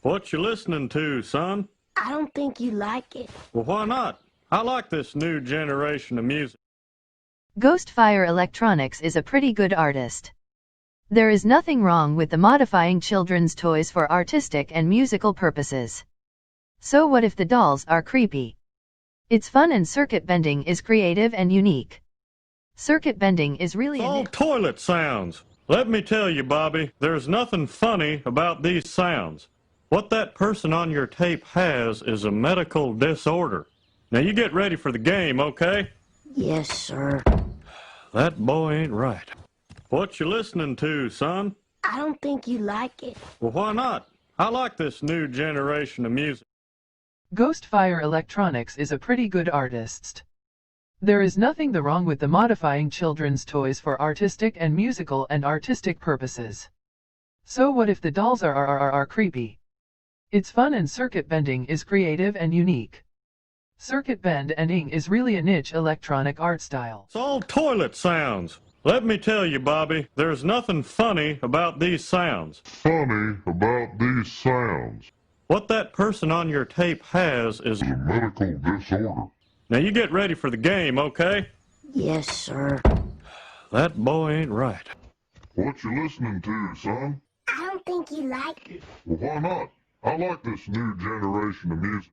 What you listening to, son? I don't think you like it. Well, why not? I like this new generation of music. GhostFire Electronics is a pretty good artist. There is nothing wrong with the modifying children's toys for artistic and musical purposes. So what if the dolls are creepy? It's fun and circuit bending is creative and unique. Circuit bending is really It's all toilet sounds. Let me tell you, Bobby, there's nothing funny about these sounds. What that person on your tape has is a medical disorder. Now you get ready for the game, okay? Yes, sir. That boy ain't right. What you listening to, son? I don't think you like it. Well, why not? I like this new generation of music. GhostFire Electronics is a pretty good artist. There is nothing wrong with the modifying children's toys for artistic and musical and artistic purposes. So what if the dolls are creepy? It's fun and circuit bending is creative and unique. Circuit bending is really a niche electronic art style. It's all toilet sounds. Let me tell you, Bobby, there's nothing funny about these sounds. What that person on your tape has is a medical disorder. Now you get ready for the game, okay? Yes, sir. That boy ain't right. What you listening to, son? I don't think you like it. Well, why not? I like this new generation of music.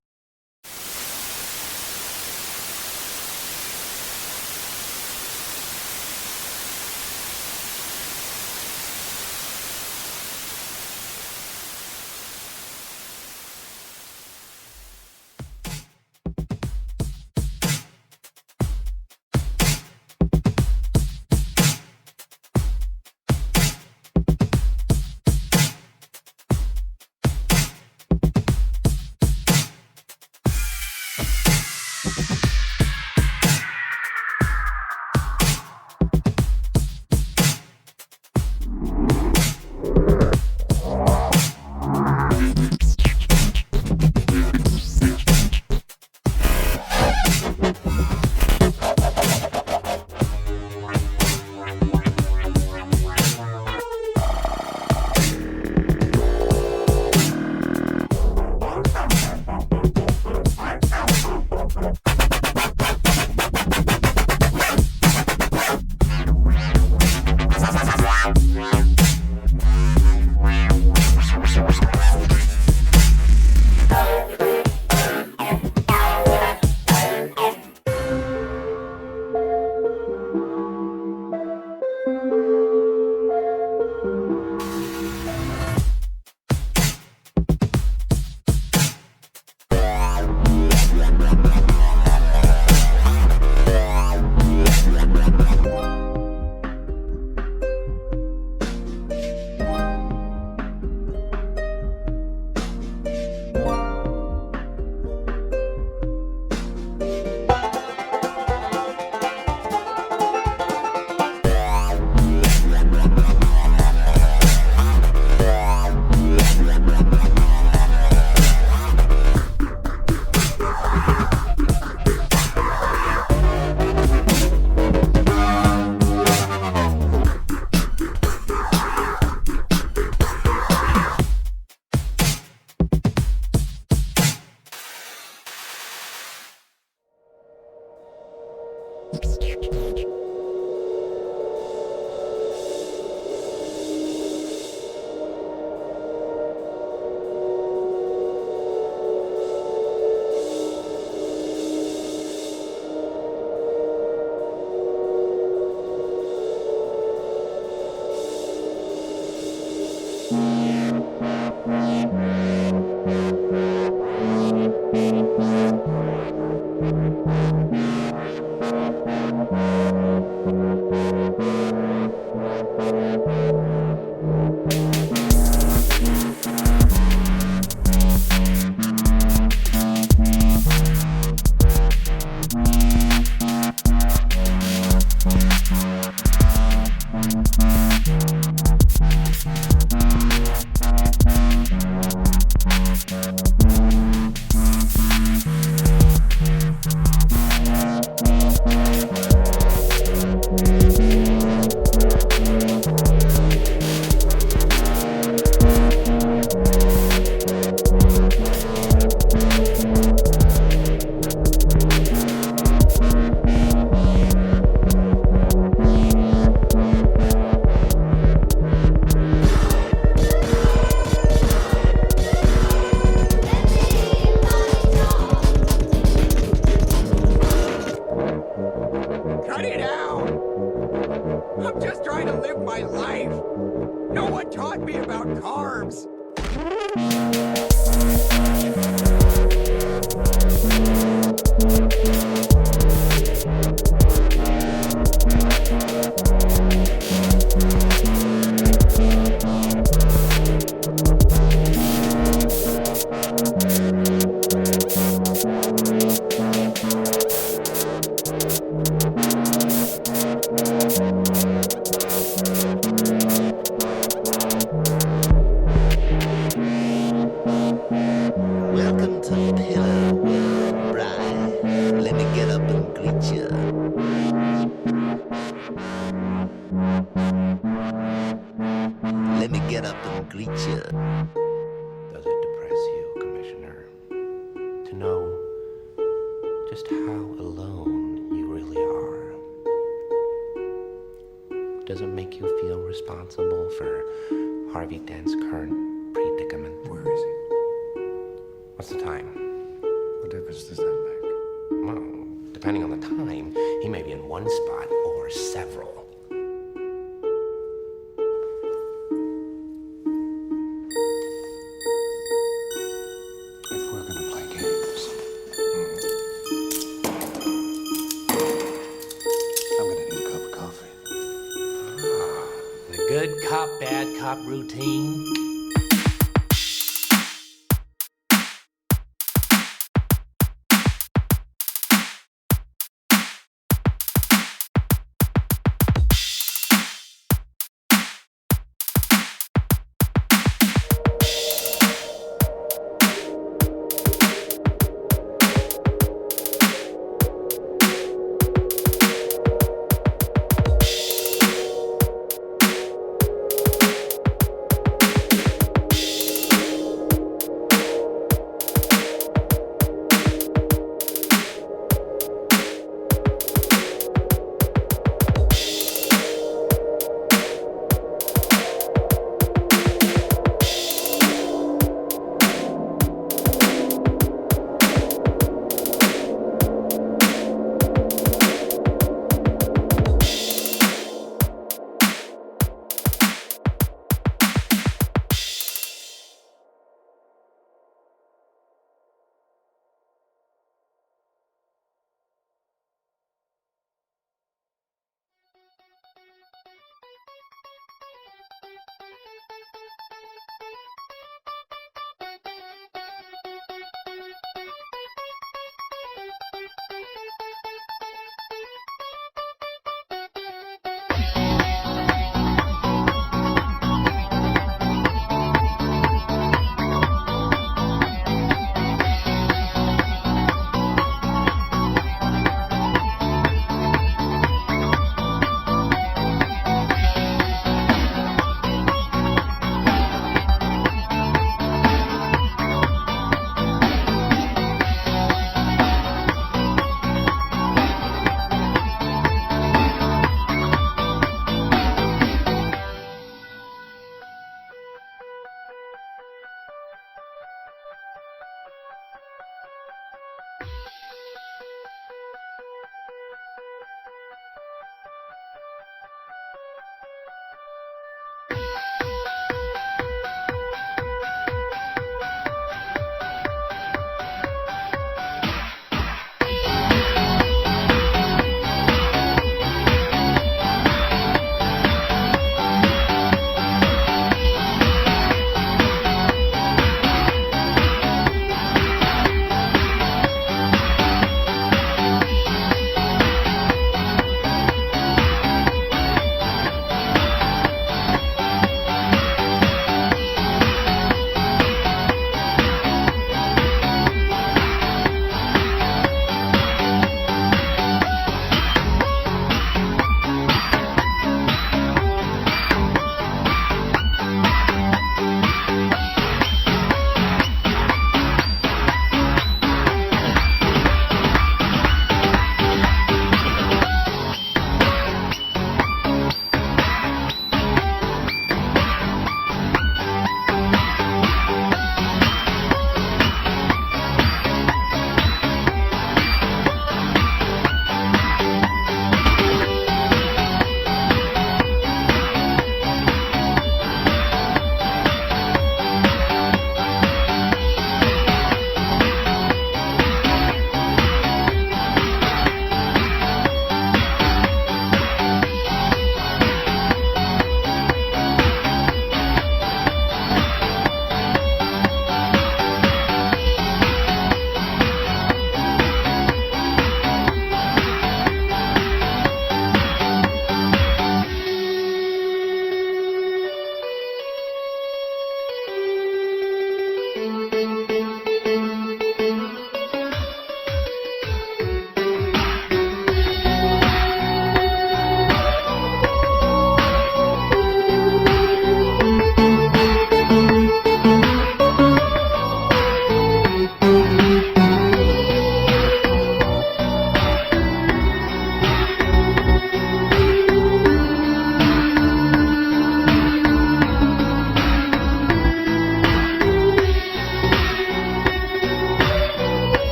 one taught me about carbs. Welcome to Pillow World, bride. Let me get up and greet ya. Let me get up and greet ya. Does it depress you, Commissioner, to know just how alone you really are? Does it make you feel responsible for Harvey Dent's current predicament? Where is he? What's the time? What difference does that make? Well, depending on the time, he may be in one spot or several. If we're gonna play games, I'm gonna need a cup of coffee. The good cop, bad cop routine.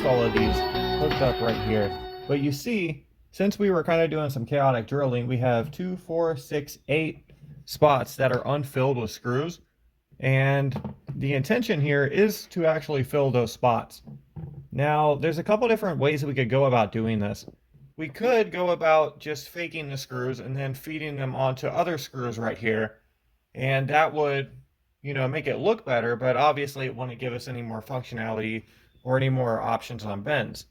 placed all of these hooked up right here. But you see, since we were kind of doing some chaotic drilling, we have 2, 4, 6, 8 spots that are unfilled with screws. And the intention here is to actually fill those spots. Now, there's a couple different ways we could go about doing this. We could go about just faking the screws and then feeding them onto other screws right here. And that would, you know, make it look better, but obviously it wouldn't give us any more functionality or any more options on bends.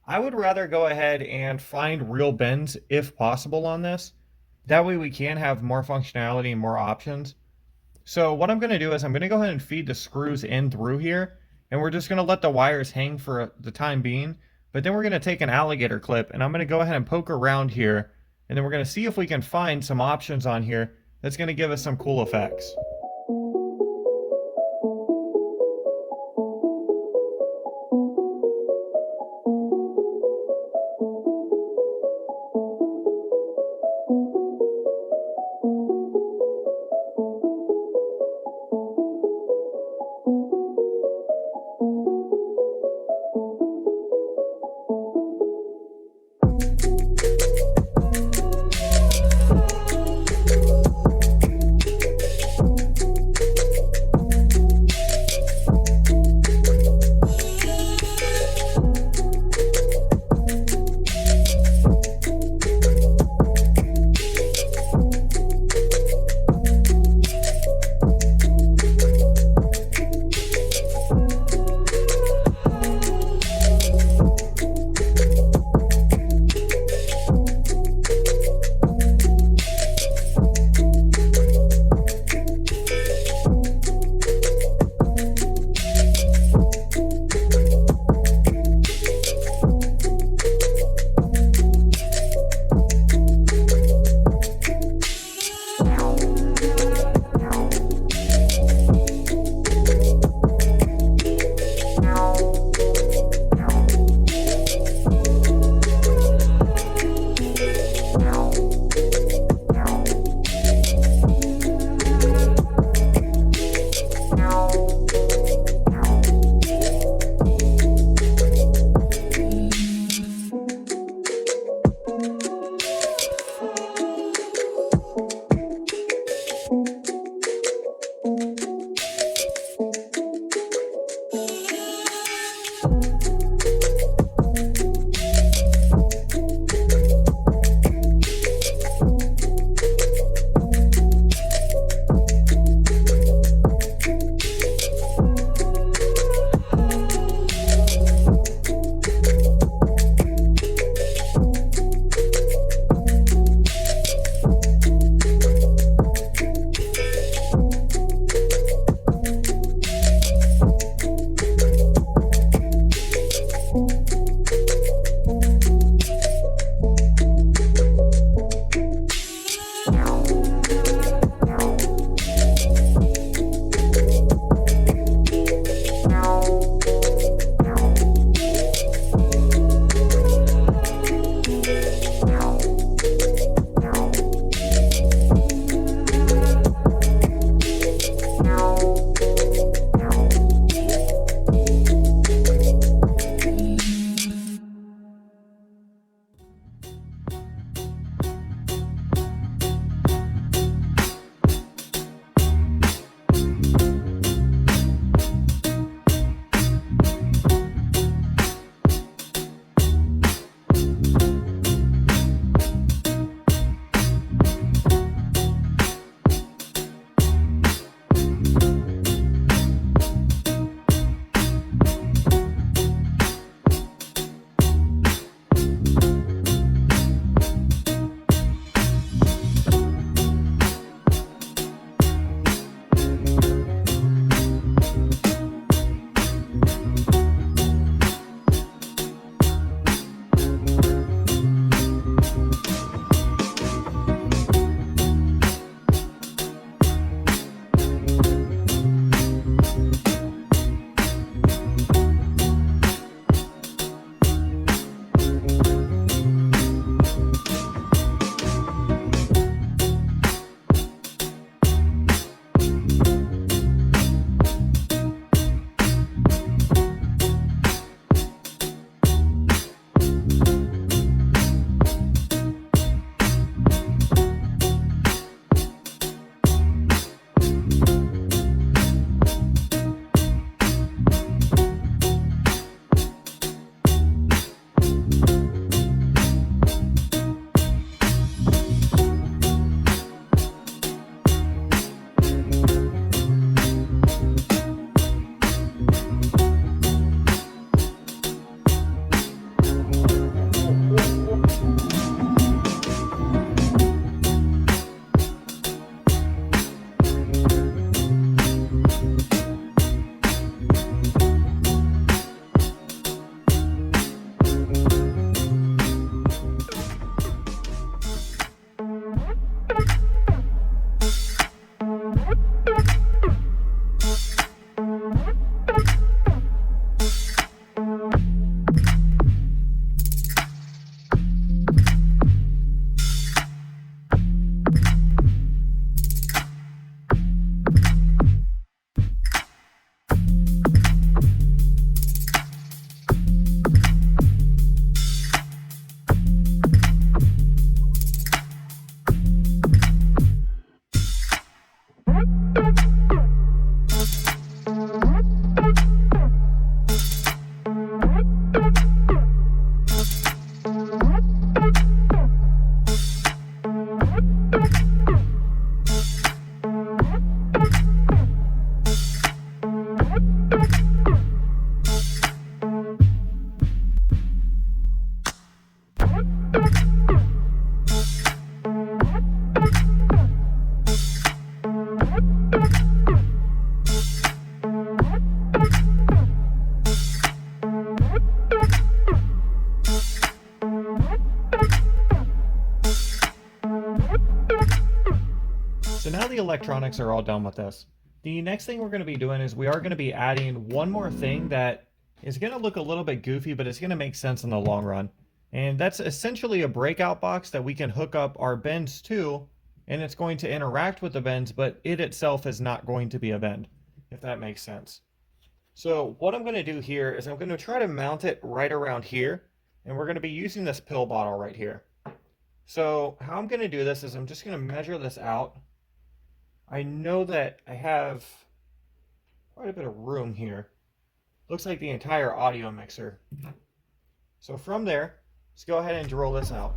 I would rather go ahead and find real bends if possible on this. That way we can have more functionality and more options. So what I'm going to do is I'm going to go ahead and feed the screws in through here, and we're just going to let the wires hang for the time being. But then we're going to take an alligator clip, and I'm going to go ahead and poke around here, and then we're going to see if we can find some options on here that's going to give us some cool effects. electronics are all done with this. The next thing we're going to be doing is we are going to be adding one more thing that is going to look a little bit goofy, but it's going to make sense in the long run. And that's essentially a breakout box that we can hook up our bends to, and it's going to interact with the bends, but it itself is not going to be a bend, if that makes sense. So what I'm going to do here is I'm going to try to mount it right around here, and we're going to be using this pill bottle right here. So how I'm going to do this is I'm just going to measure this out. I know that I have quite a bit of room here. Looks like the entire audio mixer. So from there, let's go ahead and drill this out.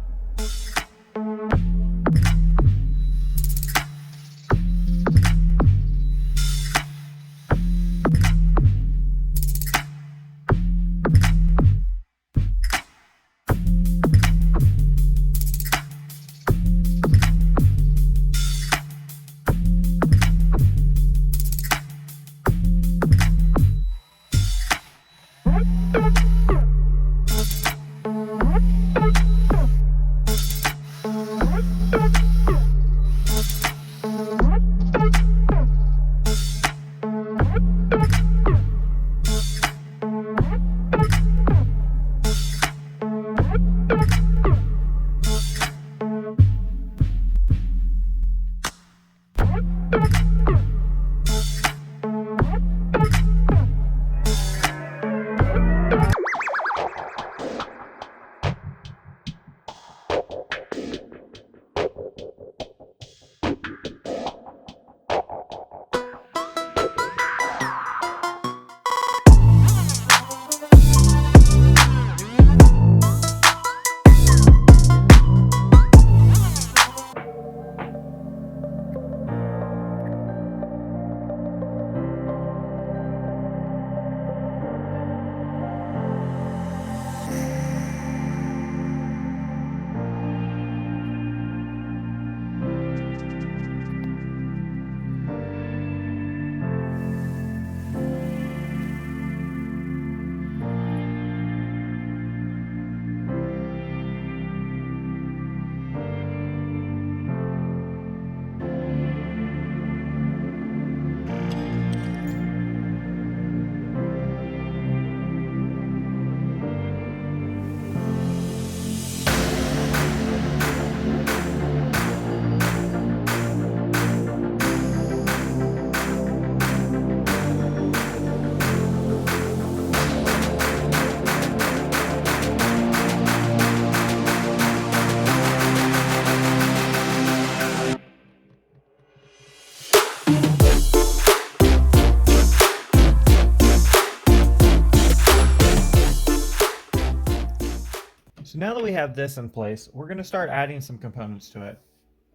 So now that we have this in place, we're going to start adding some components to it.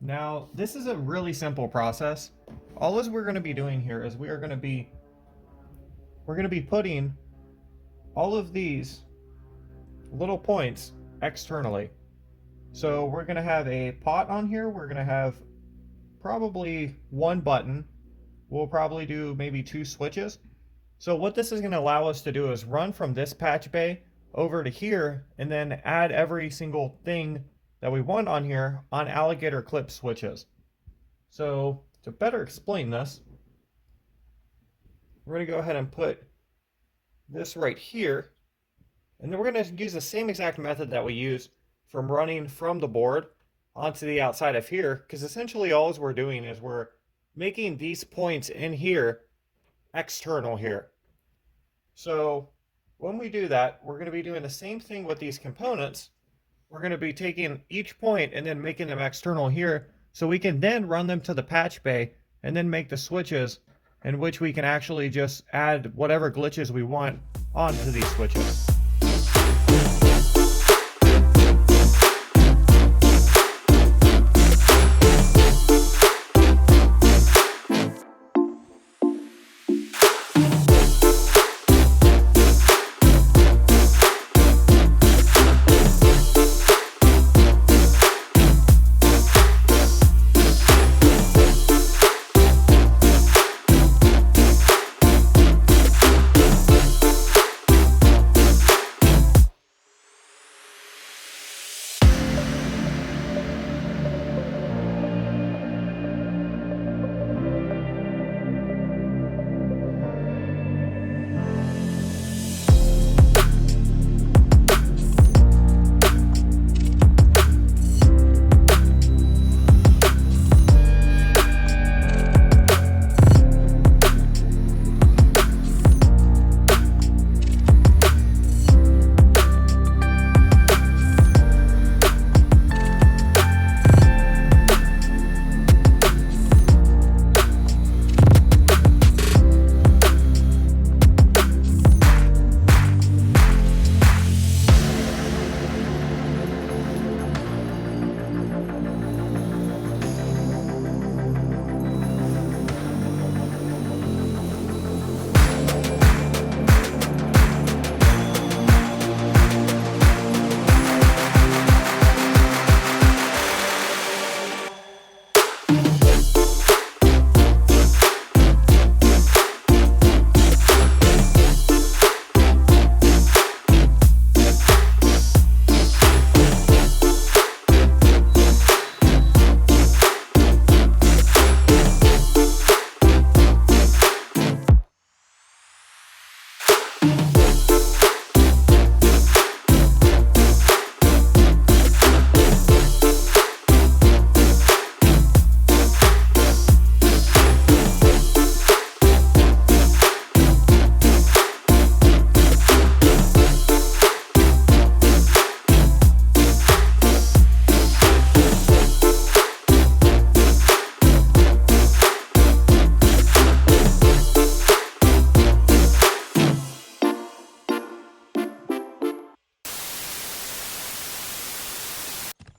Now, this is a really simple process. All we're going to be doing here is we're going to be putting all of these little points externally. So we're going to have a pot on here. We're going to have probably one button. We'll probably do maybe 2 switches. So what this is going to allow us to do is run from this patch bay over to here and then add every single thing that we want on here on alligator clip switches. So to better explain this, we're going to go ahead and put this right here, and then we're going to use the same exact method that we used from running from the board onto the outside of here, because essentially all we're doing is we're making these points in here external here. So when we do that, we're going to be doing the same thing with these components. We're going to be taking each point and then making them external here, so we can then run them to the patch bay and then make the switches in which we can actually just add whatever glitches we want onto these switches.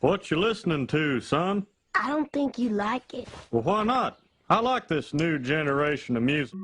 What you listening to, son? I don't think you like it. Well, why not? I like this new generation of music.